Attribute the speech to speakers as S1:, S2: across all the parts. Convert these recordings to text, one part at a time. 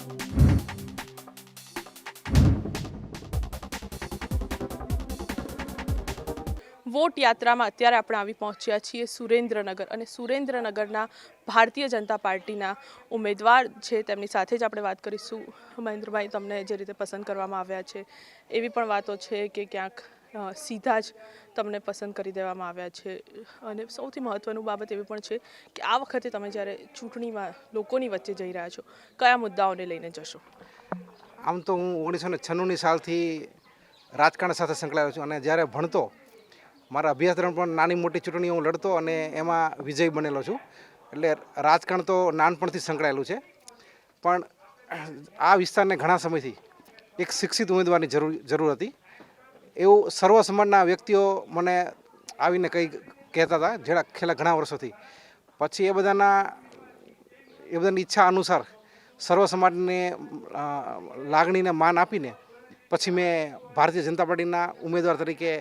S1: Vote યાત્રામાં અત્યારે આપણે આવી પહોંચ્યા છીએ સુરેન્દ્રનગર અને સુરેન્દ્રનગરના ભારતીય જનતા પાર્ટીના ઉમેદવાર છે તેમની સાથે જ આપણે વાત કરીશું. મહેન્દ્રભાઈ, તમને જે રીતે પસંદ કરવામાં આવ્યા છે એવી પણ વાતો છે કે ક્યાંક સીધા જ તમને પસંદ કરી દેવામાં આવ્યા છે અને સૌથી મહત્ત્વનું બાબત એવી પણ છે કે આ વખતે તમે જ્યારે ચૂંટણીમાં લોકોની વચ્ચે જઈ રહ્યા છો કયા મુદ્દાઓને લઈને જશો?
S2: આમ તો હું 1996ની સાલથી રાજકારણ સાથે સંકળાયેલો છું અને જ્યારે ભણતો મારા અભ્યાસ દરમિયાન પણ નાની મોટી ચૂંટણીઓ હું લડતો અને એમાં વિજય બનેલો છું. એટલે રાજકારણ તો નાનપણથી સંકળાયેલું છે. પણ આ વિસ્તારને ઘણા સમયથી એક શિક્ષિત ઉમેદવારની જરૂર હતી એવું સર્વ સમાજના વ્યક્તિઓ મને આવીને કહેતા હતા છેલ્લા ઘણા વર્ષોથી. પછી એ બધાની ઈચ્છા અનુસાર સર્વ સમાજને લાગણીને માન આપીને પછી મેં ભારતીય જનતા પાર્ટીના ઉમેદવાર તરીકે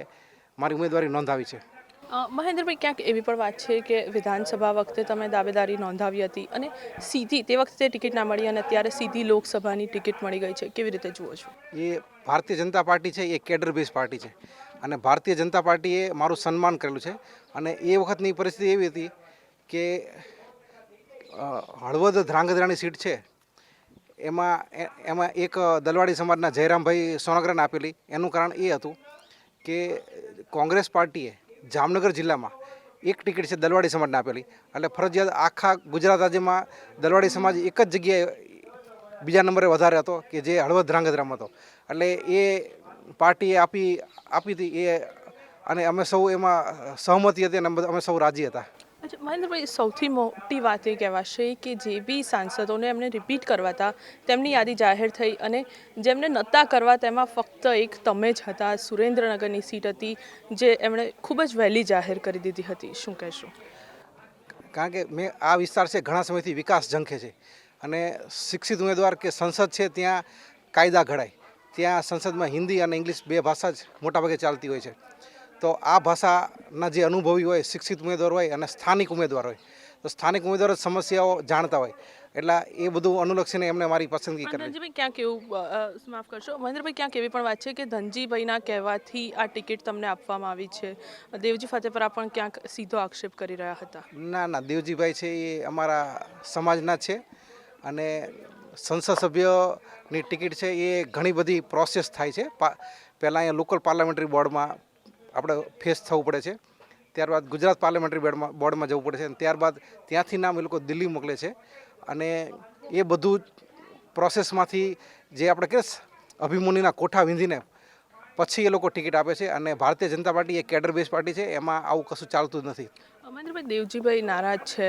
S2: મારી ઉમેદવારી નોંધાવી છે.
S1: મહેન્દ્રભાઈ, ક્યાંક એવી પણ વાત છે કે વિધાનસભા વખતે તમે દાવેદારી નોંધાવી હતી અને સીધી તે વખતે ટિકિટ ના મળી અને અત્યારે સીધી લોકસભાની ટિકિટ મળી ગઈ છે. કેવી રીતે જુઓ છો?
S2: એ ભારતીય જનતા પાર્ટી છે એ કેડર બેઝ પાર્ટી છે અને ભારતીય જનતા પાર્ટીએ મારું સન્માન કરેલું છે. અને એ વખતની પરિસ્થિતિ એવી હતી કે હળવદ ધ્રાંગધ્રાની સીટ છે એમાં એક દલવાડી સમાજના જયરામભાઈ સોનગરાને આપેલી. એનું કારણ એ હતું કે કોંગ્રેસ પાર્ટીએ જામનગર જિલ્લામાં એક ટિકિટ છે દલવાડી સમાજને આપેલી. એટલે ફરજિયાત આખા ગુજરાત રાજ્યમાં દલવાડી સમાજ એક જ જગ્યાએ બીજા નંબરે વધારે હતો કે જે હળવદ ધ્રાંગધ્રામાં હતો. એટલે એ પાર્ટીએ આપી હતી એ અને અમે સૌ એમાં સહમતી હતી અને અમે સૌ રાજી હતા.
S1: અચ્છા મહેન્દ્રભાઈ, સૌથી મોટી વાત એ કહેવાશે કે જે બી સાંસદોને એમને રિપીટ કરવા હતા તેમની યાદી જાહેર થઈ અને જેમને નહોતા કરવા તેમાં ફક્ત એક તમે જ હતા. સુરેન્દ્રનગરની સીટ હતી જે એમણે ખૂબ જ વહેલી જાહેર કરી દીધી હતી. શું કહેશો?
S2: કારણ કે મેં આ વિસ્તાર છે ઘણા સમયથી વિકાસ ઝંખે છે અને શિક્ષિત ઉમેદવાર કે સંસદ છે ત્યાં કાયદા ઘડાય. ત્યાં સંસદમાં હિન્દી અને ઇંગ્લિશ બે ભાષા જ મોટાભાગે ચાલતી હોય છે. તો આ ભાષાના જે અનુભવી હોય શિક્ષિત ઉમેદવાર હોય અને સ્થાનિક ઉમેદવાર હોય તો સ્થાનિક ઉમેદવાર જ સમસ્યાઓ જાણતા હોય એટલે એ બધું અનુલક્ષીને એમને મારી પસંદગી કરી.
S1: ધનજીભાઈ, ક્યાંક એવું માફ કરશો મહેન્દ્રભાઈ, ક્યાંક એવી પણ વાત છે કે ધનજીભાઈના કહેવાથી આ ટિકિટ તમને આપવામાં આવી છે. દેવજી ફતેપરા પણ ક્યાંક સીધો આક્ષેપ કરી રહ્યા હતા.
S2: ના, દેવજીભાઈ છે એ અમારા સમાજના છે અને સંસદ સભ્યની ટિકિટ છે એ ઘણી બધી પ્રોસેસ થાય છે. પહેલાં અહીંયા લોકલ પાર્લામેન્ટરી બોર્ડમાં આપણે ફેસ થવું પડે છે. ત્યારબાદ ગુજરાત પાર્લામેન્ટરી બોર્ડમાં જવું પડે છે અને ત્યારબાદ ત્યાંથી નામ એ લોકો દિલ્હી મોકલે છે અને એ બધું પ્રોસેસમાંથી જે આપણે કે અભિમન્યુના કોઠા વીંધીને પછી એ લોકો ટિકિટ આપે છે. અને ભારતીય જનતા પાર્ટી એ કેડર બેઝ પાર્ટી છે, એમાં આવું કશું ચાલતું જ નથી.
S1: મહેન્દ્રભાઈ, દેવજીભાઈ નારાજ છે.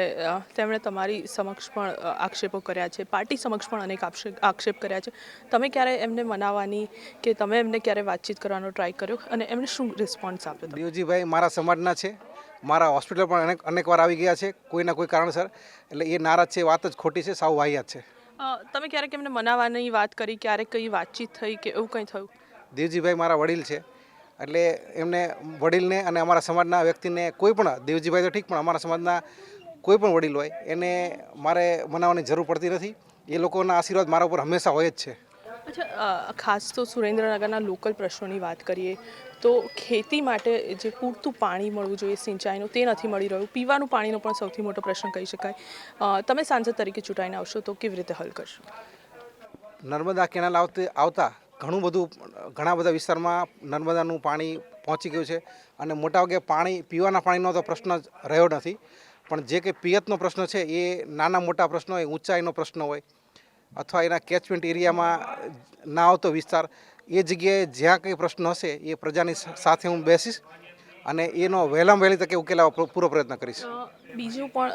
S1: તેમણે તમારી સમક્ષ પણ આક્ષેપો કર્યા છે, પાર્ટી સમક્ષ પણ અનેક આક્ષેપ કર્યા છે. તમે ક્યારે એમને મનાવવાની કે તમે એમને ક્યારે વાતચીત કરવાનો ટ્રાય કર્યો અને એમને શું રિસ્પોન્સ આપ્યો?
S2: દેવજીભાઈ મારા સમાજના છે, મારા હોસ્પિટલ પણ અનેક વાર આવી ગયા છે કોઈના કોઈ કારણસર. એટલે એ નારાજ છે, વાત જ ખોટી છે, સાવ વાહિયાત છે.
S1: તમે ક્યારેક એમને મનાવવાની વાત કરી, ક્યારેક કઈ વાતચીત થઈ કે એવું કંઈ થયું?
S2: દેવજીભાઈ મારા વડીલ છે એટલે એમને વડીલને અને અમારા સમાજના વ્યક્તિને કોઈ પણ, દેવજીભાઈ તો ઠીક પણ અમારા સમાજના કોઈ પણ વડીલ હોય એને મારે મનાવવાની જરૂર પડતી નથી. એ લોકોના આશીર્વાદ મારા ઉપર હંમેશા હોય જ છે.
S1: અચ્છા, ખાસ તો સુરેન્દ્રનગરના લોકલ પ્રશ્નોની વાત કરીએ તો ખેતી માટે જે પૂરતું પાણી મળવું જોઈએ સિંચાઈનું તે નથી મળી રહ્યું. પીવાનું પાણીનો પણ સૌથી મોટો પ્રશ્ન કહી શકાય. તમે સાંસદ તરીકે ચૂંટાઈને આવશો તો કેવી રીતે હલ કરશો?
S2: નર્મદા કેનાલ આવતા ઘણા બધા વિસ્તારમાં નર્મદાનું પાણી પહોંચી ગયું છે અને મોટાભાગે પીવાના પાણીનો તો પ્રશ્ન જ રહ્યો નથી. પણ જે કંઈ પિયતનો પ્રશ્ન છે એ નાના મોટા પ્રશ્નો હોય, ઊંચાઈનો પ્રશ્ન હોય અથવા એના કેચમેન્ટ એરિયામાં ના આવતો વિસ્તાર, એ જગ્યાએ જ્યાં કંઈ પ્રશ્ન હશે એ પ્રજાની સાથે હું બેસીશ અને એનો વહેલામાં વહેલી તકે ઉકેલાવા પૂરો પ્રયત્ન કરીશ.
S1: બીજું પણ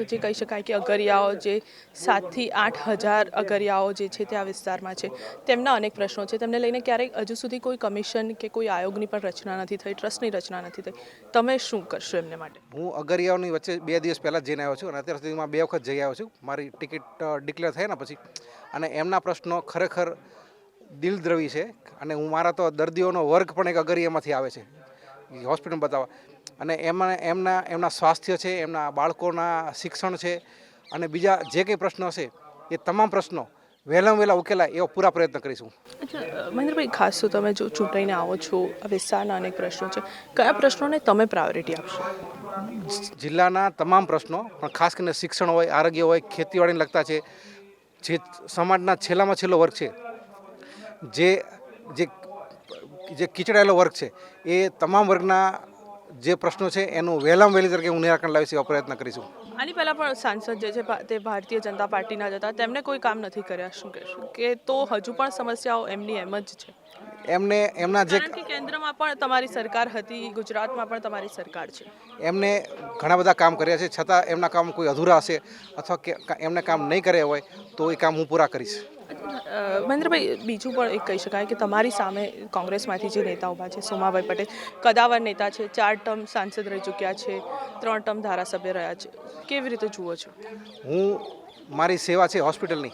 S1: જે કહી શકાય કે અગરિયાઓ જે 7,000 થી 8,000 અગરિયાઓ જે છે તે આ વિસ્તારમાં છે તેમના અનેક પ્રશ્નો છે. તેમને લઈને ક્યારેક હજુ સુધી કોઈ કમિશન કે કોઈ આયોગની પણ રચના નથી થઈ, ટ્રસ્ટની રચના નથી થઈ. તમે શું કરશો એમને માટે? હું
S2: અગરિયાઓની વચ્ચે 2 દિવસ પહેલાં જઈને આવ્યો છું અને અત્યાર સુધીમાં 2 વખત જઈ આવ્યો છું મારી ટિકિટ ડિક્લેર થઈ ને પછી. અને એમના પ્રશ્નો ખરેખર દિલદ્રવી છે અને મારા તો દર્દીઓનો વર્ગ પણ એક અગરિયામાંથી આવે છે હોસ્પિટલ બતાવવા. અને એમના સ્વાસ્થ્ય છે, એમના બાળકોના શિક્ષણ છે અને બીજા જે કંઈ પ્રશ્નો હશે એ તમામ પ્રશ્નો વહેલામાં વહેલા ઉકેલાય એવો પૂરા પ્રયત્ન કરીશું.
S1: અચ્છા મહેન્દ્રભાઈ, ખાસ તો તમે જો ચૂંટાઈને આવો છો, આ વિસ્તારના અનેક પ્રશ્નો છે, કયા પ્રશ્નોને તમે પ્રાયોરિટી આપશો?
S2: જિલ્લાના તમામ પ્રશ્નો, પણ ખાસ કરીને શિક્ષણ હોય, આરોગ્ય હોય, ખેતીવાડીને લગતા છે, જે સમાજના છેલ્લામાં છેલ્લો વર્ગ છે, જે જે જે કીચડાયેલો વર્ગ છે, એ તમામ વર્ગના જે પ્રશ્નો છે એનું વહેલામાં વહેલી તરીકે હું નિરાકરણ લાવીશ એવા પ્રયત્ન કરીશું.
S1: આની પહેલાં પણ સાંસદ જે છે તે ભારતીય જનતા પાર્ટીના જ હતા, તેમણે કોઈ કામ નથી કર્યા, શું કહેશું? કે તો હજુ પણ સમસ્યાઓ એમની એમ જ છે?
S2: એમને એમના જે
S1: કારણ કે કેન્દ્રમાં પણ તમારી સરકાર હતી, ગુજરાતમાં પણ તમારી સરકાર છે.
S2: એમને ઘણા બધા કામ કર્યા છે, છતાં એમના કામ કોઈ અધૂરા હશે અથવા કે એમને કામ નહીં કર્યા હોય તો એ કામ હું પૂરા કરીશ.
S1: મહેન્દ્રભાઈ, બીજું પણ એક કહી શકાય કે તમારી સામે કોંગ્રેસમાંથી જે નેતા ઊભા છે, સોમાભાઈ પટેલ કદાવર નેતા છે, 4 ટર્મ સાંસદ રહી ચૂક્યા છે, 3 ટર્મ ધારાસભ્ય રહ્યા છે, કેવી રીતે જુઓ છો?
S2: હું મારી સેવા છે હોસ્પિટલની,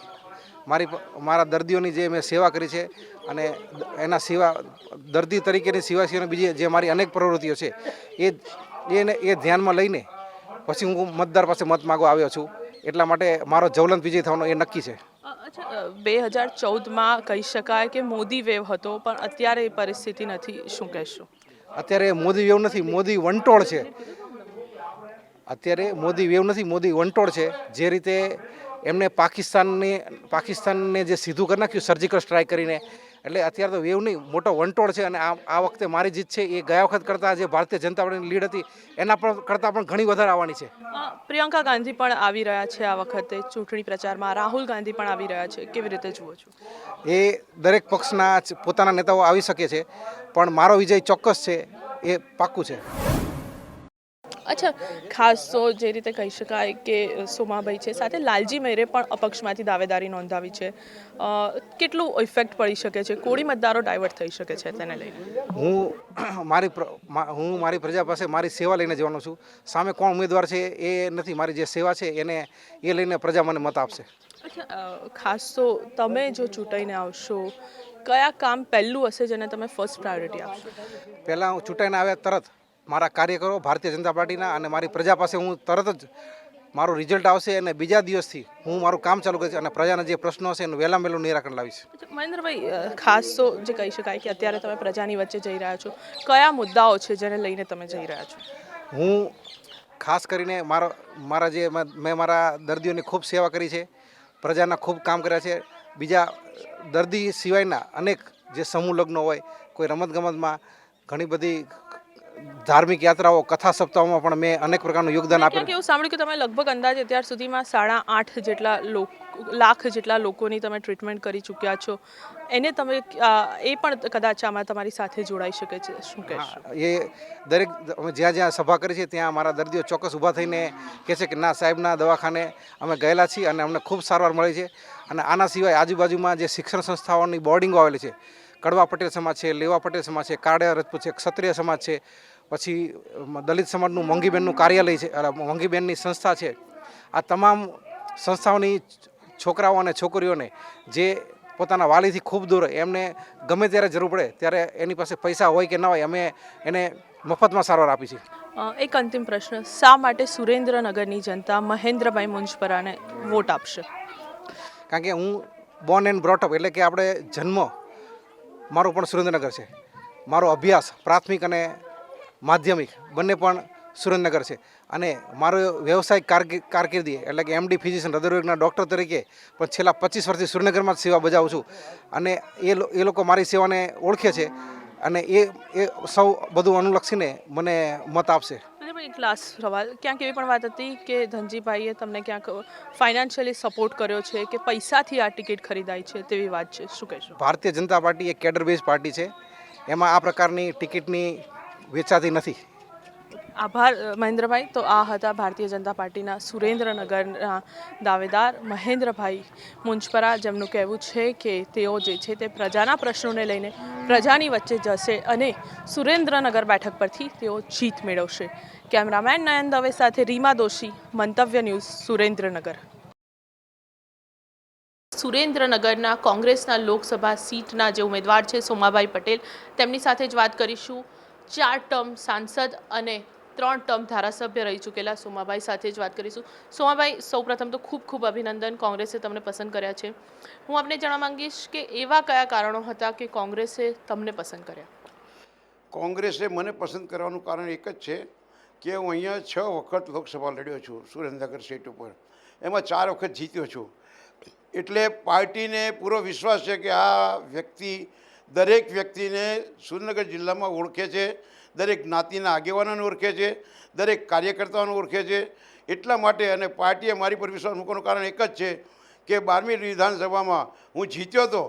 S2: મારા દર્દીઓની જે મેં સેવા કરી છે અને એના સેવા દર્દી તરીકેની સિવાય બીજી જે મારી અનેક પ્રવૃત્તિઓ છે એ ધ્યાનમાં લઈને પછી હું મતદાર પાસે મત માગવા આવ્યો છું. એટલા માટે મારો જ્વલંત વિજય થવાનો એ નક્કી છે.
S1: અચ્છા, 2014માં કહી શકાય કે મોદી વેવ હતો, પણ અત્યારે એ પરિસ્થિતિ નથી, શું કહેશો?
S2: અત્યારે મોદી વેવ નથી, મોદી વંટોળ છે. અત્યારે મોદી વેવ નથી, મોદી વંટોળ છે. જે રીતે એમને પાકિસ્તાનને જે સીધું કરી નાખ્યું સર્જિકલ સ્ટ્રાઇક કરીને, એટલે અત્યારે તો વેવ નહીં, મોટો વંટોળ છે. અને આ વખતે મારી જીત છે એ ગયા વખત કરતાં જે ભારતીય જનતા પાર્ટીની લીડ હતી એના કરતાં પણ ઘણી વધારે આવવાની છે.
S1: પ્રિયંકા ગાંધી પણ આવી રહ્યા છે આ વખતે ચૂંટણી પ્રચારમાં, રાહુલ ગાંધી પણ આવી રહ્યા છે, કેવી રીતે જુઓ છો?
S2: એ દરેક પક્ષના પોતાના નેતાઓ આવી શકે છે, પણ મારો વિજય ચોક્કસ છે, એ પાક્કું છે.
S1: અચ્છા, ખાસ તો જે રીતે કહી શકાય કે સોમાભાઈ છે, સાથે લાલજી મેરે પણ અપક્ષમાંથી દાવેદારી નોંધાવી છે, કેટલું ઇફેક્ટ પડી શકે છે? કોળી મતદારો ડાયવર્ટ થઈ શકે છે તેને લઈને?
S2: હું મારી પ્રજા પાસે મારી સેવા લઈને જવાનો છું. સામે કોણ ઉમેદવાર છે એ નથી, મારી જે સેવા છે એ લઈને પ્રજા મને મત આપશે.
S1: અચ્છા, ખાસ તો તમે જો ચૂંટાઈને આવશો, કયા કામ પહેલું હશે જેને તમે ફર્સ્ટ પ્રાયોરિટી આપશો?
S2: પહેલાં હું ચૂંટાઈને આવ્યા તરત મારા કાર્યકરો ભારતીય જનતા પાર્ટીના અને મારી પ્રજા પાસે હું તરત જ મારું રિઝલ્ટ આવશે અને બીજા દિવસથી હું મારું કામ ચાલુ કરીશ અને પ્રજાના જે પ્રશ્નો હશે એનું વહેલામાં વહેલું નિરાકરણ લાવીશ.
S1: મહેન્દ્રભાઈ, ખાસ તો જે કહી શકાય કે અત્યારે તમે પ્રજાની વચ્ચે જઈ રહ્યા છો, કયા મુદ્દાઓ છે જેને લઈને તમે જઈ રહ્યા છો?
S2: હું ખાસ કરીને મેં મારા દર્દીઓની ખૂબ સેવા કરી છે, પ્રજાના ખૂબ કામ કર્યા છે. બીજા દર્દી સિવાયના અનેક જે સમૂહ લગ્નો હોય, કોઈ રમતગમતમાં, ઘણી બધી ધાર્મિક યાત્રાઓ, કથા સપ્તાહોમાં પણ મેં અનેક પ્રકારનું યોગદાન આપેલું.
S1: એવું સાંભળ્યું કે તમે લગભગ અંદાજે અત્યાર સુધીમાં 8.5 લાખ જેટલા લોકોની તમે ટ્રીટમેન્ટ કરી ચૂક્યા છો, એને તમે એ પણ કદાચ આમાં તમારી સાથે જોડાઈ શકે છે, શું કહેશો?
S2: એ દરેક અમે જ્યાં સભા કરી છે ત્યાં મારા દર્દીઓ ચોક્કસ ઊભા થઈને કહે છે કે ના, સાહેબના દવાખાને અમે ગયેલા છીએ અને અમને ખૂબ સારવાર મળી છે. અને આના સિવાય આજુબાજુમાં જે શિક્ષણ સંસ્થાઓની બોર્ડિંગો આવેલી છે, કડવા પટેલ સમાજ છે, લેવા પટેલ સમાજ છે, કાળિયા રજપૂત છે, ક્ષત્રિય સમાજ છે, પછી દલિત સમાજનું મોંઘીબેનનું કાર્યાલય છે, મોંઘીબેનની સંસ્થા છે. આ તમામ સંસ્થાઓની છોકરાઓ અને છોકરીઓને જે પોતાના વાલીથી ખૂબ દૂર હોય, એમને ગમે ત્યારે જરૂર પડે ત્યારે એની પાસે પૈસા હોય કે ના હોય, અમે એને મફતમાં સારવાર આપી છે.
S1: એક અંતિમ પ્રશ્ન, શા માટે સુરેન્દ્રનગરની જનતા મહેન્દ્રભાઈ મુંજપરાને વોટ આપશે?
S2: કારણ કે હું બોર્ન એન્ડ બ્રોટઅપ, એટલે કે આપણે જન્મ મારો પણ સુરેન્દ્રનગર છે, મારો અભ્યાસ પ્રાથમિક અને માધ્યમિક બંને પણ સુરેન્દ્રનગર છે, અને મારો વ્યવસાયિક કારકિર્દી એટલે કે MD ફિઝિશિયન હૃદયરોગના ડૉક્ટર તરીકે પણ છેલ્લા 25 વર્ષથી સુરેન્દ્રનગરમાં જ સેવા બજાવું છું. અને એ લોકો મારી સેવાને ઓળખે છે અને એ સૌ બધું અનુલક્ષીને મને મત આપશે.
S1: એક લાસ્ટ સવાલ, ક્યાંક એવી પણ વાત હતી કે ધનજીભાઈએ તમને ક્યાંક ફાઇનાન્શિયલી સપોર્ટ કર્યો છે કે પૈસાથી આ ટિકિટ ખરીદાઈ છે, તેવી વાત છે, શું કહેશો?
S2: ભારતીય જનતા પાર્ટી એક કેડર બેઝ પાર્ટી છે, એમાં આ પ્રકારની ટિકિટની વેચાતી નથી.
S1: આભાર મહેન્દ્રભાઈ. તો આ હતા ભારતીય જનતા પાર્ટીના સુરેન્દ્રનગરના દાવેદાર મહેન્દ્રભાઈ મુંજપરા, જેમનું કહેવું છે કે તેઓ જે છે તે પ્રજાના પ્રશ્નોને લઈને પ્રજાની વચ્ચે જશે અને સુરેન્દ્રનગર બેઠક પરથી તેઓ જીત મેળવશે. કેમેરામેન નયન દવે સાથે રીમા દોશી, મંતવ્ય ન્યૂઝ, સુરેન્દ્રનગર. સુરેન્દ્રનગરના કોંગ્રેસના લોકસભા સીટના જે ઉમેદવાર છે સોમાભાઈ પટેલ, તેમની સાથે જ વાત કરીશું. 4 ટર્મ સાંસદ અને 3 ટર્મ ધારાસભ્ય રહી ચૂકેલા સોમાભાઈ સાથે જ વાત કરીશું. સોમાભાઈ, સૌપ્રથમ તો ખૂબ ખૂબ અભિનંદન, કોંગ્રેસે તમને પસંદ કર્યા છે. હું આપને જાણવા માંગીશ કે એવા કયા કારણો હતા કે કોંગ્રેસે તમને પસંદ કર્યા?
S3: કોંગ્રેસે મને પસંદ કરવાનું કારણ એક જ છે કે હું અહીંયા 6 વખત લોકસભા લડ્યો છું સુરેન્દ્રનગર સીટ ઉપર. એમાં 4 વખત જીત્યો છું. એટલે પાર્ટીને પૂરો વિશ્વાસ છે કે આ વ્યક્તિ દરેક વ્યક્તિને સુરેન્દ્રનગર જિલ્લામાં ઓળખે છે, દરેક જ્ઞાતિના આગેવાનોને ઓળખે છે, દરેક કાર્યકર્તાઓને ઓળખે છે. એટલા માટે અને પાર્ટીએ મારી પર વિશ્વાસ મૂકવાનું કારણ એક જ છે કે 12મી વિધાનસભામાં હું જીત્યો હતો,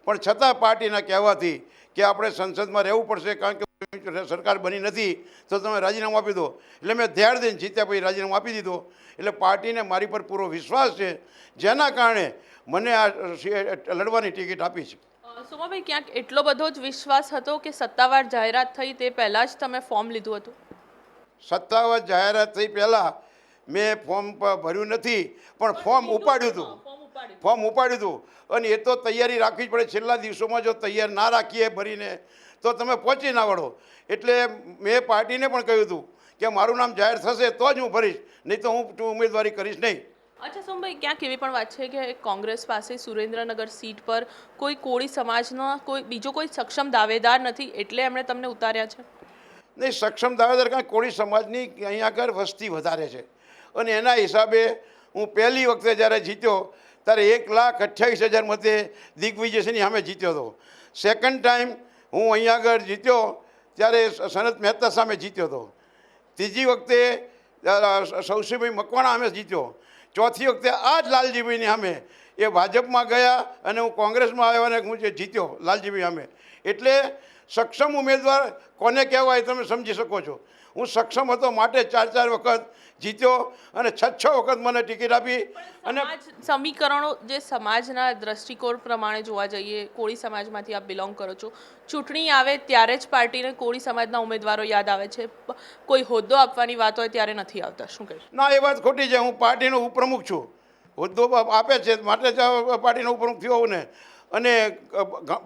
S3: પણ છતાં પાર્ટીના કહેવાથી કે આપણે સંસદમાં રહેવું પડશે કારણ કે સરકાર બની નથી તો તમે રાજીનામું આપી દો, એટલે મેં ધ્યાન દઈને જીત્યા પછી રાજીનામું આપી દીધો. એટલે પાર્ટીને મારી પર પૂરો વિશ્વાસ છે, જેના કારણે મને આ લડવાની ટિકિટ આપી છે.
S1: સોમાભાઈ, ક્યાંક એટલો બધો જ વિશ્વાસ હતો કે સત્તાવાર જાહેરાત થઈ તે પહેલાં જ તમે ફોર્મ લીધું હતું?
S3: સત્તાવાર જાહેરાત થઈ પહેલાં મેં ફોર્મ ભર્યું નથી, પણ ફોર્મ ઉપાડ્યું હતું. અને એ તો તૈયારી રાખવી જ પડે. છેલ્લા દિવસોમાં જો તૈયાર ના રાખીએ ભરીને તો તમે પહોંચી ના વળો. એટલે મેં પાર્ટીને પણ કહ્યું હતું કે મારું નામ જાહેર થશે તો જ હું ભરીશ, નહીં તો હું ઉમેદવારી કરીશ નહીં.
S1: અચ્છા સોમભાઈ, ક્યાંક એવી પણ વાત છે કે કોંગ્રેસ પાસે સુરેન્દ્રનગર સીટ પર કોઈ કોળી સમાજનો બીજો કોઈ સક્ષમ દાવેદાર નથી, એટલે એમણે તમને ઉતાર્યા છે?
S3: નહીં, સક્ષમ દાવેદાર કાંઈ કોળી સમાજની અહીંયા આગળ વસ્તી વધારે છે અને એના હિસાબે હું પહેલી વખતે જ્યારે જીત્યો ત્યારે 1,28,000 મતે દિગ્વિજયસિંહની સામે જીત્યો હતો. સેકન્ડ ટાઈમ હું અહીંયા આગળ જીત્યો ત્યારે સનત મહેતા સામે જીત્યો હતો. ત્રીજી વખતે સૌસીભાઈ મકવાણા સામે જીત્યો. ચોથી વખતે આ જ લાલજીભાઈની સામે એ ભાજપમાં ગયા અને હું કોંગ્રેસમાં આવ્યો અને હું જે જીત્યો લાલજીભાઈ સામે. એટલે સક્ષમ ઉમેદવાર કોને કહેવાય તમે સમજી શકો છો. હું સક્ષમ હતો માટે 4 વખત જીત્યો અને 6 વખત મને ટિકિટ આપી. અને
S1: સમીકરણો જે સમાજના દ્રષ્ટિકોણ પ્રમાણે જોવા જઈએ, કોળી સમાજમાંથી આપ બિલોંગ કરો છો, ચૂંટણી આવે ત્યારે જ પાર્ટીને કોળી સમાજના ઉમેદવારો યાદ આવે છે, કોઈ હોદ્દો આપવાની વાત હોય ત્યારે નથી આવતા. શું કહીશ?
S3: ના, એ વાત ખોટી છે. હું પાર્ટીનો ઉપપ્રમુખ છું. હોદ્દો આપે છે માટે જ પાર્ટીનો ઉપપ્રમુખ થયો હું ને. અને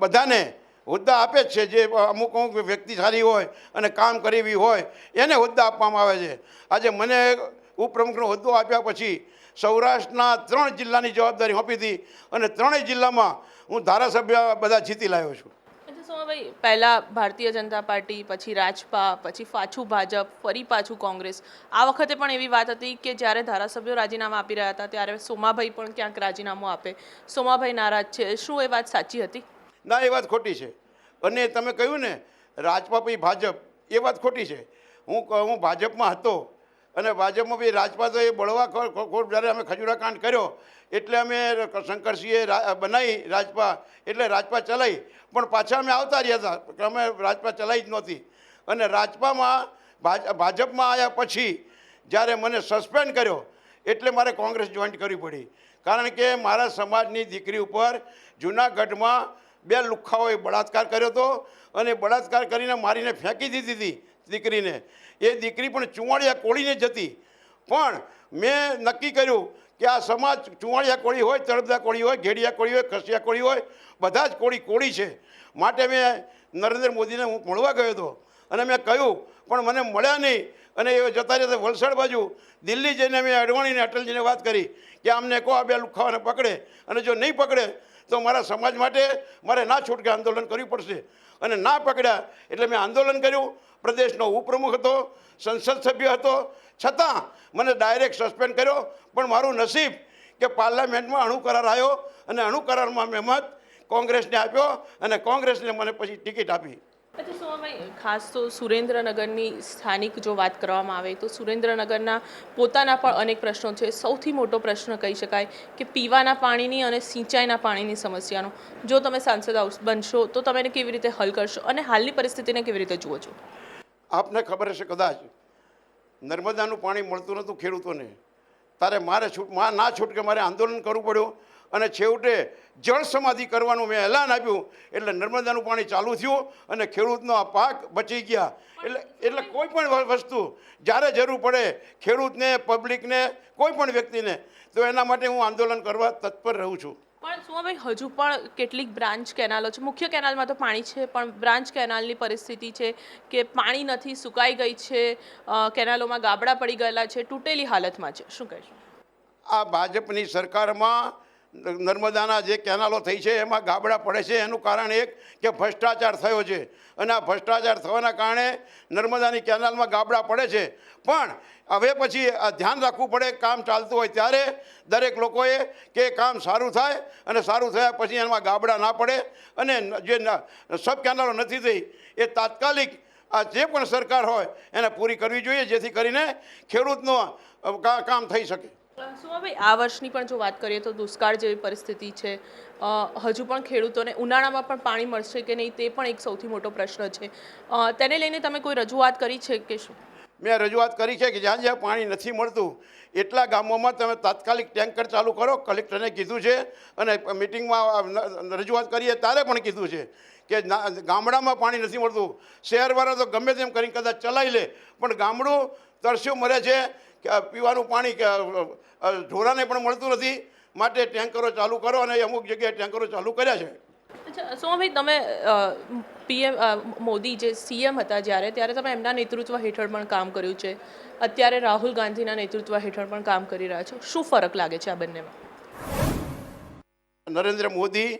S3: બધાને હોદ્દા આપે જ છે. જે અમુક વ્યક્તિ સારી હોય અને કામ કરવી હોય એને હોદ્દા આપવામાં આવે છે. આજે મને ઉપપ્રમુખનો હોદ્દો આપ્યા પછી સૌરાષ્ટ્રના 3 જિલ્લાની જવાબદારી સોંપી હતી અને 3 જિલ્લામાં હું ધારાસભ્ય બધા જીતી લાવ્યો છું.
S1: સોમાભાઈ, પહેલાં ભારતીય જનતા પાર્ટી, પછી રાજપા, પછી પાછું ભાજપ, ફરી પાછું કોંગ્રેસ. આ વખતે પણ એવી વાત હતી કે જ્યારે ધારાસભ્યો રાજીનામા આપી રહ્યા હતા ત્યારે સોમાભાઈ પણ ક્યાંક રાજીનામું આપે. સોમાભાઈ નારાજ છે, શું એ વાત સાચી હતી?
S3: ના, એ વાત ખોટી છે. અને તમે કહ્યું ને રાજપા પછી ભાજપ, એ વાત ખોટી છે. હું ભાજપમાં હતો અને ભાજપમાં પછી રાજપા તો એ બળવાખોર જ્યારે અમે ખજૂરાકાંડ કર્યો એટલે અમે શંકરસિંહે બનાવી રાજપા, એટલે રાજપા ચલાવી, પણ પાછા અમે આવતા રહ્યા હતા કે અમે રાજપા ચલાવી જ નહોતી. અને રાજપામાં ભાજપમાં આવ્યા પછી જ્યારે મને સસ્પેન્ડ કર્યો એટલે મારે કોંગ્રેસ જોઈન્ટ કરવી પડી. કારણ કે મારા સમાજની દીકરી ઉપર જૂનાગઢમાં 2 લુખ્ખાઓએ બળાત્કાર કર્યો હતો અને બળાત્કાર કરીને મારીને ફેંકી દીધી હતી દીકરીને. એ દીકરી પણ ચુવાડિયા કોળીને જ હતી. પણ મેં નક્કી કર્યું કે આ સમાજ ચુવાડિયા કોળી હોય, તળપદા કોળી હોય, ઘેડિયા કોળી હોય, ખસિયા કોળી હોય, બધા જ કોળી છે. માટે મેં નરેન્દ્ર મોદીને હું મળવા ગયો હતો અને મેં કહ્યું, પણ મને મળ્યા નહીં. અને એ જતા જતા વલસાડ બાજુ દિલ્હી જઈને મેં અડવાણીને અટલજીને વાત કરી કે આમને કહો આ 2 લુખ્ખાઓને પકડે, અને જો નહીં પકડે તો મારા સમાજ માટે મારે ના છૂટકે આંદોલન કરવું પડશે. અને ના પકડ્યા એટલે મેં આંદોલન કર્યું. પ્રદેશનો ઉપપ્રમુખ હતો, સંસદ સભ્ય હતો, છતાં મને ડાયરેક્ટ સસ્પેન્ડ કર્યો. પણ મારું નસીબ કે પાર્લામેન્ટમાં અણુ કરાર આવ્યો અને અણુ કરારમાં મેં મત કોંગ્રેસને આપ્યો અને કોંગ્રેસને મને પછી ટિકિટ આપી.
S1: અચ્છા સોમાભાઈ, ખાસ તો સુરેન્દ્રનગરની સ્થાનિક જો વાત કરવામાં આવે તો સુરેન્દ્રનગરના પોતાના પણ અનેક પ્રશ્નો છે. સૌથી મોટો પ્રશ્ન કહી શકાય કે પીવાના પાણીની અને સિંચાઈના પાણીની સમસ્યાનો. જો તમે સાંસદ બનશો તો તમે એને કેવી રીતે હલ કરશો અને હાલની પરિસ્થિતિને કેવી રીતે જુઓ છો?
S3: આપને ખબર હશે કદાચ નર્મદાનું પાણી મળતું નહોતું ખેડૂતોને, તારે મારે ના છૂટકે મારે આંદોલન કરવું પડ્યું અને છેવટે જળ સમાધિ કરવાનું મેં એલાન આપ્યું એટલે નર્મદાનું પાણી ચાલુ થયું અને ખેડૂતનો આ પાક બચી ગયા. એટલે કોઈ પણ વસ્તુ જ્યારે જરૂર પડે ખેડૂતને, પબ્લિકને, કોઈ પણ વ્યક્તિને, તો એના માટે હું આંદોલન કરવા તત્પર રહું છું.
S1: પણ સુમાભાઈ હજુ પણ કેટલીક બ્રાન્ચ કેનાલો છે, મુખ્ય કેનાલમાં તો પાણી છે પણ બ્રાન્ચ કેનાલની પરિસ્થિતિ છે કે પાણી નથી, સુકાઈ ગઈ છે, કેનાલોમાં ગાબડા પડી ગયેલા છે, તૂટેલી હાલતમાં છે, શું કહેશો?
S3: આ ભાજપની સરકારમાં નર્મદાના જે કેનાલો થઈ છે એમાં ગાબડા પડે છે. એનું કારણ એક કે ભ્રષ્ટાચાર થયો છે અને આ ભ્રષ્ટાચાર થવાના કારણે નર્મદાની કેનાલમાં ગાબડા પડે છે. પણ હવે પછી આ ધ્યાન રાખવું પડે, કામ ચાલતું હોય ત્યારે દરેક લોકોએ કે કામ સારું થાય અને સારું થયા પછી એમાં ગાબડા ના પડે અને જે સબ કેનાલો નથી થઈ એ તાત્કાલિક આ જે પણ સરકાર હોય એને પૂરી કરવી જોઈએ, જેથી કરીને ખેડૂતનું કામ થઈ શકે.
S1: સુમાભાઈ, આ વર્ષની પણ જો વાત કરીએ તો દુષ્કાળ જેવી પરિસ્થિતિ છે, હજુ પણ ખેડૂતોને ઉનાળામાં પણ પાણી મળશે કે નહીં તે પણ એક સૌથી મોટો પ્રશ્ન છે. તેને લઈને તમે કોઈ રજૂઆત કરી છે કે શું?
S3: મેં રજૂઆત કરી છે કે જ્યાં જ્યાં પાણી નથી મળતું એટલા ગામોમાં તમે તાત્કાલિક ટેન્કર ચાલુ કરો. કલેક્ટરને કીધું છે અને મિટિંગમાં રજૂઆત કરીએ ત્યારે પણ કીધું છે કે ગામડામાં પાણી નથી મળતું. શહેરવાળા તો ગમે તેમ કરીને કદાચ ચલાવી લે પણ ગામડું તરસ્યું મરે છે કે પીવાનું પાણી ઢોરાને પણ મળતું નથી. માટે ટેન્કરો ચાલુ કરો અને અમુક જગ્યાએ ટેન્કરો ચાલુ કર્યા છે.
S1: અચ્છા સોમાભાઈ, તમે પીએમ મોદી જે સીએમ હતા ત્યારે તમે એમના નેતૃત્વ હેઠળ પણ કામ કર્યું છે, અત્યારે રાહુલ ગાંધીના નેતૃત્વ હેઠળ પણ કામ કરી રહ્યા છો, શું ફરક લાગે છે આ બંનેમાં?
S3: નરેન્દ્ર મોદી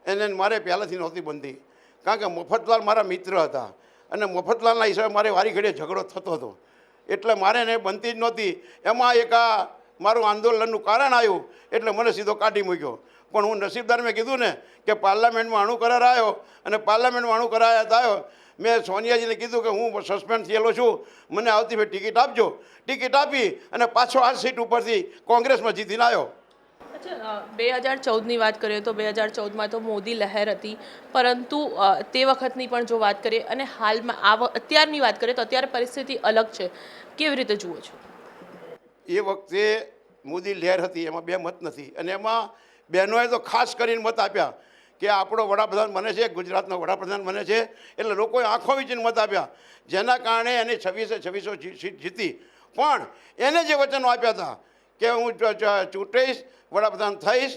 S3: એને મારે પહેલાંથી નહોતી બનતી, કારણ કે મફતલાલ મારા મિત્ર હતા અને મફતલાલના હિસાબે મારે વારી ઘડીએ ઝઘડો થતો હતો એટલે મારે એને બનતી જ નહોતી. એમાં એક આ મારું આંદોલનનું કારણ આવ્યું એટલે મને સીધો કાઢી મૂક્યો. પણ હું નસીબદાર, મેં કીધું ને કે પાર્લામેન્ટમાં અણુ કરાર આવ્યો અને પાર્લામેન્ટમાં અણુ કરાર આવ્યો. મેં સોનિયાજીને કીધું કે હું સસ્પેન્ડ થયેલો છું, મને આવતી ફેર ટિકિટ આપજો. ટિકિટ આપી અને પાછો આ સીટ ઉપરથી કોંગ્રેસમાં જીતીને આવ્યો.
S1: અચ્છા, 2014ની વાત કરીએ તો 2014માં તો મોદી લહેર હતી, પરંતુ તે વખતની પણ જો વાત કરીએ અને હાલમાં અત્યારની વાત કરીએ તો અત્યારે પરિસ્થિતિ અલગ છે, કેવી રીતે જુઓ છો?
S3: એ વખતે મોદી લહેર હતી, એમાં બે મત નથી અને એમાં બહેનોએ તો ખાસ કરીને મત આપ્યા કે આપણો વડાપ્રધાન બને છે, ગુજરાતનો વડાપ્રધાન બને છે, એટલે લોકોએ આંખો વીંચીને મત આપ્યા, જેના કારણે એને 26 સીટ જીતી. પણ એને જે વચનો આપ્યા હતા કે હું ચૂંટાઈશ, વડાપ્રધાન થઈશ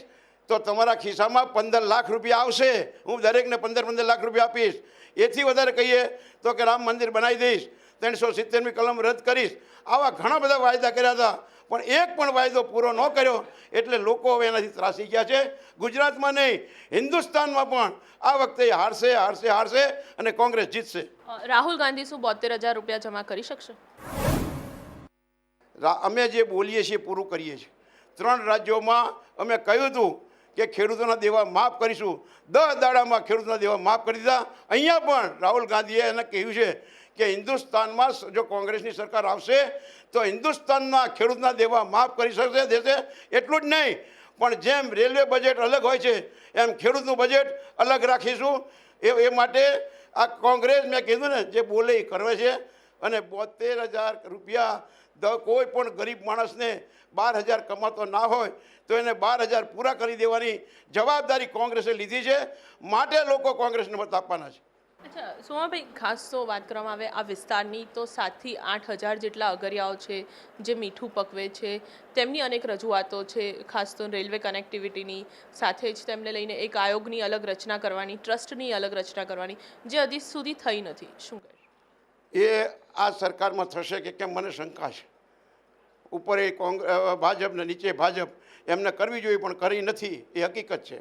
S3: તો તમારા ખિસ્સામાં 15 લાખ રૂપિયા આવશે, હું દરેકને 15 લાખ રૂપિયા આપીશ, એથી વધારે કહીએ તો કે રામ મંદિર બનાવી દઈશ, 370મી કલમ રદ કરીશ, આવા ઘણા બધા વાયદા કર્યા હતા. પણ એક પણ વાયદો પૂરો ન કર્યો એટલે લોકો હવે એનાથી ત્રાસી ગયા છે. ગુજરાતમાં નહીં, હિન્દુસ્તાનમાં પણ આ વખતે હારશે અને કોંગ્રેસ જીતશે.
S1: રાહુલ ગાંધી શું 72,000 રૂપિયા જમા કરી શકશે?
S3: અમે જે બોલીએ છીએ પૂરું કરીએ છીએ. 3 રાજ્યોમાં અમે કહ્યું હતું કે ખેડૂતોના દેવા માફ કરીશું, 10 દાડામાં ખેડૂતોના દેવા માફ કરી દીધા. અહીંયા પણ રાહુલ ગાંધીએ એને કહ્યું છે કે હિન્દુસ્તાનમાં જો કોંગ્રેસની સરકાર આવશે તો હિન્દુસ્તાનના ખેડૂતના દેવા માફ કરી શકશે દેશે. એટલું જ નહીં, પણ જેમ રેલવે બજેટ અલગ હોય છે એમ ખેડૂતનું બજેટ અલગ રાખીશું. એ માટે આ કોંગ્રેસ, મેં કીધું ને, જે બોલે એ કરવે છે. અને 72,000 રૂપિયા કોઈ પણ ગરીબ માણસને 12,000 કમાતો ના હોય તો એને 12,000 પૂરા કરી દેવાની જવાબદારી કોંગ્રેસે લીધી છે. માટે લોકો કોંગ્રેસને મત આપવાના છે.
S1: અચ્છા સોમાભાઈ, ખાસ તો વાત કરવામાં આવે આ વિસ્તારની તો 7,000 થી 8,000 જેટલા અગરિયાઓ છે જે મીઠું પકવે છે, તેમની અનેક રજૂઆતો છે, ખાસ તો રેલવે કનેક્ટિવિટીની સાથે જ તેમને લઈને એક આયોગની અલગ રચના કરવાની, ટ્રસ્ટની અલગ રચના કરવાની, જે હજી સુધી થઈ નથી, શું કહે?
S3: એ આ સરકારમાં થશે કે કેમ મને શંકા છે. ઉપર એ ભાજપ ને નીચે ભાજપ, એમને કરવી જોઈએ પણ કરી નથી, એ હકીકત છે.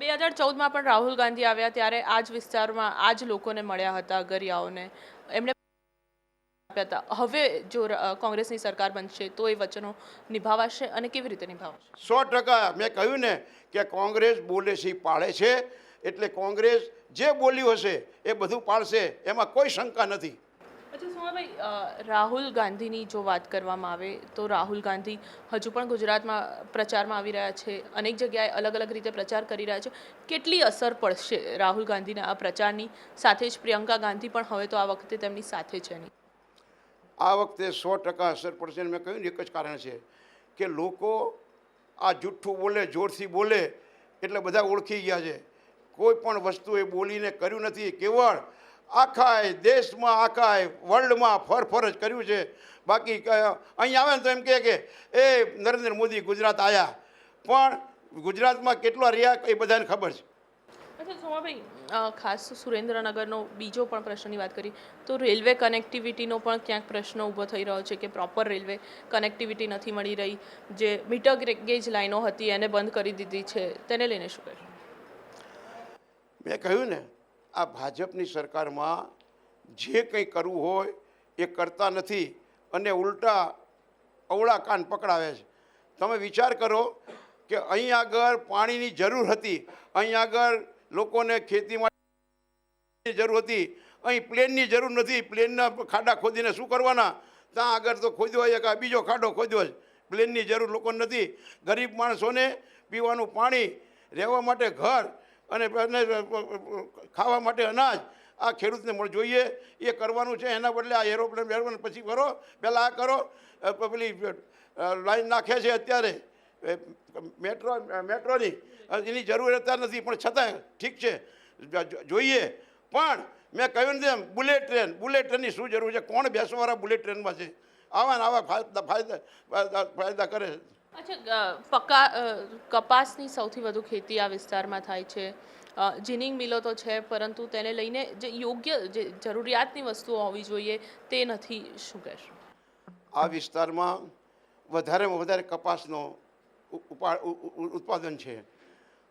S1: 2014માં પણ રાહુલ ગાંધી આવ્યા ત્યારે આ જ વિસ્તારમાં આ જ લોકોને મળ્યા હતા, અગરિયાઓને, એમણે આપ્યા હતા. હવે જો કોંગ્રેસની સરકાર બનશે તો એ વચનો નિભાવાશે અને કેવી રીતે નિભાવશે?
S3: 100% મેં કહ્યું ને કે કોંગ્રેસ બોલે છે પાળે છે, એટલે કોંગ્રેસ જે બોલ્યું હશે એ બધું પાળશે, એમાં કોઈ શંકા નથી.
S1: અચ્છા સોમાભાઈ, રાહુલ ગાંધીની જો વાત કરવામાં આવે તો રાહુલ ગાંધી હજુ પણ ગુજરાતમાં પ્રચારમાં આવી રહ્યા છે, અનેક જગ્યાએ અલગ અલગ રીતે પ્રચાર કરી રહ્યા છે. કેટલી અસર પડશે રાહુલ ગાંધીના આ પ્રચારની? સાથે જ પ્રિયંકા ગાંધી પણ હવે તો આ વખતે તેમની સાથે છે નહીં?
S3: આ વખતે 100% અસર પડશે. મેં કહ્યું ને, એક જ કારણ છે કે લોકો આ જુઠ્ઠું બોલે, જોરથી બોલે એટલે બધા ઓળખી ગયા છે. કોઈ પણ વસ્તુ એ બોલીને કર્યું નથી, કેવળ આખા દેશમાં, આખા વર્લ્ડમાં ફર જ કર્યું છે. બાકી અહીં આવે ને તો એમ કહે કે એ નરેન્દ્ર મોદી ગુજરાત આવ્યા, પણ ગુજરાતમાં કેટલા રહ્યા એ બધાને ખબર છે.
S1: અચ્છા સોમાભાઈ, ખાસ સુરેન્દ્રનગરનો બીજો પણ પ્રશ્નની વાત કરી તો રેલવે કનેક્ટિવિટીનો પણ ક્યાંક પ્રશ્ન ઊભો થઈ રહ્યો છે કે પ્રોપર રેલવે કનેક્ટિવિટી નથી મળી રહી. જે મીટર ગેજ લાઈનો હતી એને બંધ કરી દીધી છે, તેને લઈને શું કહેશો?
S3: મેં કહ્યું ને, આ ભાજપની સરકારમાં જે કંઈ કરવું હોય એ કરતા નથી અને ઉલટા અવળા કાન પકડાવે છે. તમે વિચાર કરો કે અહીં આગળ પાણીની જરૂર હતી, અહીં આગળ લોકોને ખેતી માટે જરૂર હતી, અહીં પ્લેનની જરૂર નથી. પ્લેનના ખાડા ખોદીને શું કરવાના? ત્યાં આગળ તો ખોદ્યો હોય કે બીજો ખાડો ખોદ્યો છે. પ્લેનની જરૂર લોકોને નથી. ગરીબ માણસોને પીવાનું પાણી, રહેવા માટે ઘર અને ખાવા માટે અનાજ આ ખેડૂતને જોઈએ એ કરવાનું છે. એના બદલે આ એરોપ્લેન પછી કરો, પહેલાં આ કરો. પેલી લાઈન નાખે છે અત્યારે મેટ્રોની, એની જરૂર અત્યારે નથી, પણ છતાંય ઠીક છે જોઈએ. પણ મેં કહ્યું ને તેમ બુલેટ ટ્રેનની શું જરૂર છે? કોણ બેસવાવાળા બુલેટ ટ્રેનમાં છે? આવા ને આવા ફાયદા કરે છે.
S1: અચ્છા, કપાસની સૌથી વધુ ખેતી આ વિસ્તારમાં થાય છે. જીનિંગ મિલો તો છે, પરંતુ તેને લઈને જે યોગ્ય જે જરૂરિયાતની વસ્તુઓ હોવી જોઈએ તે નથી. શું કહેશો?
S3: આ વિસ્તારમાં વધારેમાં વધારે કપાસનો ઉત્પાદન છે.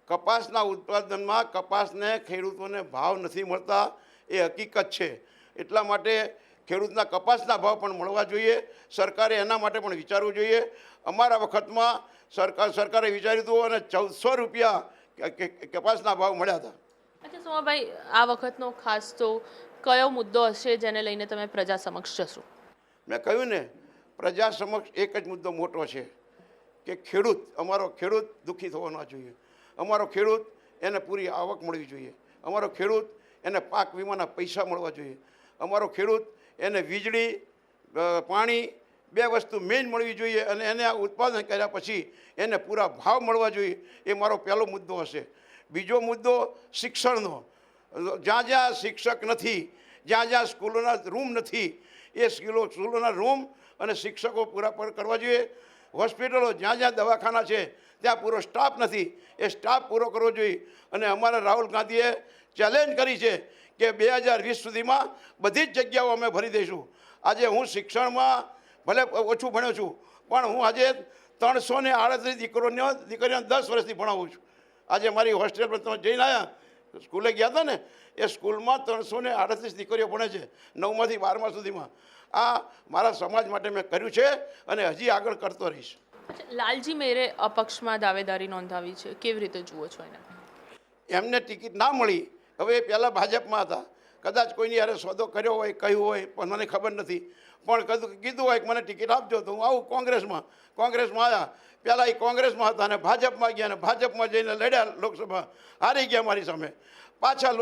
S3: કપાસના ઉત્પાદનમાં કપાસને ખેડૂતોને ભાવ નથી મળતા એ હકીકત છે. એટલા માટે ખેડૂતના કપાસના ભાવ પણ મળવા જોઈએ. સરકારે એના માટે પણ વિચારવું જોઈએ. અમારા વખતમાં સરકારે વિચાર્યું હતું અને 1400 રૂપિયા કપાસના ભાવ મળ્યા હતા.
S1: અચ્છા સોમાભાઈ, આ વખતનો ખાસ તો કયો મુદ્દો હશે જેને લઈને તમે પ્રજા સમક્ષ જશો?
S3: મેં કહ્યું ને, પ્રજા સમક્ષ એક જ મુદ્દો મોટો છે કે અમારો ખેડૂત દુઃખી થવો ના જોઈએ. અમારો ખેડૂત એને પૂરી આવક મળવી જોઈએ. અમારો ખેડૂત એને પાક વીમાના પૈસા મળવા જોઈએ. અમારો ખેડૂત એને વીજળી, પાણી બે વસ્તુ મેઇન મળવી જોઈએ અને એને આ ઉત્પાદન કર્યા પછી એને પૂરા ભાવ મળવા જોઈએ. એ મારો પહેલો મુદ્દો હશે. બીજો મુદ્દો શિક્ષણનો. જ્યાં જ્યાં શિક્ષક નથી, જ્યાં જ્યાં સ્કૂલોના રૂમ નથી, એ સ્કૂલોના રૂમ અને શિક્ષકો પૂરા કરવા જોઈએ. હોસ્પિટલો, જ્યાં જ્યાં દવાખાના છે ત્યાં પૂરો સ્ટાફ નથી, એ સ્ટાફ પૂરો કરવો જોઈએ. અને અમારા રાહુલ ગાંધીએ ચેલેન્જ કરી છે કે 2020 સુધીમાં બધી જ જગ્યાઓ અમે ભરી દઈશું. આજે હું શિક્ષણમાં ભલે ઓછું ભણ્યો છું, પણ હું આજે 338 દીકરીઓને 10 વર્ષથી ભણાવું છું. આજે મારી હોસ્ટેલ પર તમે જઈને આવ્યા, સ્કૂલે ગયા હતા ને, એ સ્કૂલમાં 338 દીકરીઓ ભણે છે 9માંથી 12મા સુધીમાં. આ મારા સમાજ માટે મેં કર્યું છે અને હજી આગળ કરતો રહીશ.
S1: લાલજી મેરે અપક્ષમાં દાવેદારી નોંધાવી છે, કેવી રીતે જુઓ છો એને?
S3: એમને ટિકિટ ના મળી. હવે એ પહેલાં ભાજપમાં હતા, કદાચ કોઈની યારે સોદો કર્યો હોય, કહ્યું હોય, પણ મને ખબર નથી. પણ કીધું હોય કે મને ટિકિટ આપજો તો હું આવું કોંગ્રેસમાં આવ્યા. પહેલાં એ કોંગ્રેસમાં હતા અને ભાજપમાં ગયા, અને ભાજપમાં જઈને લડ્યા, લોકસભા હારી ગયા મારી સામે. પાછા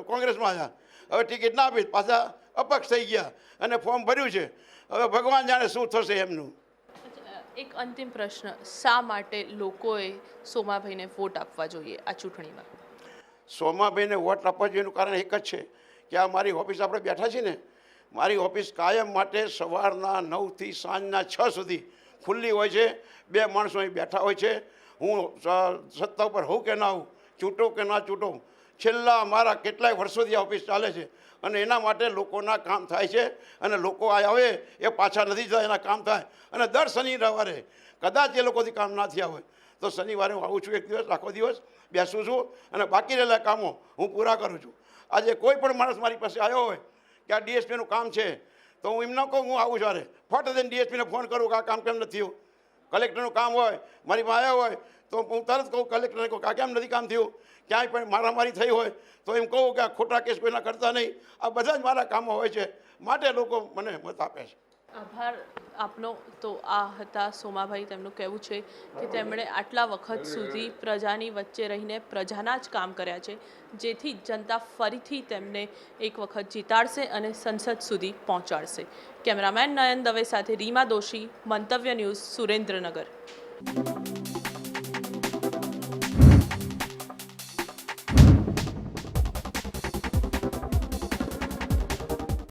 S3: કોંગ્રેસમાં આવ્યા. હવે ટિકિટ ના આપી, પાછા અપક્ષ થઈ ગયા અને ફોર્મ ભર્યું છે. હવે ભગવાન જાણે શું થશે એમનું.
S1: એક અંતિમ પ્રશ્ન, શા માટે લોકોએ સોમાભાઈને વોટ આપવા જોઈએ આ ચૂંટણીમાં?
S3: સોમાભાઈને વોટ આપવા જોઈએ એનું કારણ એક જ છે કે આ મારી ઓફિસ આપણે બેઠા છીએ ને, મારી ઓફિસ કાયમ માટે સવારના 9થી સાંજના 6 સુધી ખુલ્લી હોય છે. 2 માણસો અહીં બેઠા હોય છે. હું સત્તા ઉપર હોઉં કે ના હોઉં, ચૂંટો કે ના ચૂંટો, છેલ્લા મારા કેટલાય વર્ષોથી આ ઓફિસ ચાલે છે અને એના માટે લોકોના કામ થાય છે. અને લોકો આવે એ પાછા નથી થતા, એના કામ થાય. અને દર શનિ રવિવારે કદાચ એ લોકોથી કામ ના થયા હોય તો શનિવારે હું આવું છું, એક દિવસ આખો દિવસ બેસું છું અને બાકી રહેલા કામો હું પૂરા કરું છું. આજે કોઈ પણ માણસ મારી પાસે આવ્યો હોય કે આ ડીએસપીનું કામ છે તો હું એમ ન કહું હું આવું છું, અરે ફટ દઈને ડીએસપીને ફોન કરું કે આ કામ કેમ નથી થયું. કલેક્ટરનું કામ હોય, મારી પાસે આવ્યા હોય તો હું તરત કહું કલેક્ટરને કહું કે આ કેમ નથી કામ થયું. ક્યાંય પણ મારામારી થઈ હોય તો એમ કહું કે આ ખોટા કેસ કોઈના કરતા નહીં. આ બધા જ મારા કામો હોય છે, માટે લોકો મને મત આપે છે.
S1: આભાર આપનો. તો આ હતા સોમાભાઈ. તેમનું કહેવું છે કે તેમણે આટલા વખત સુધી પ્રજાની વચ્ચે રહીને પ્રજાના જ કામ કર્યા છે, જેથી જનતા ફરીથી તેમને એક વખત જીતાડશે અને સંસદ સુધી પહોંચાડશે. કેમેરામેન નયન દવે સાથે રીમા દોશી, મંતવ્ય ન્યૂઝ, સુરેન્દ્રનગર.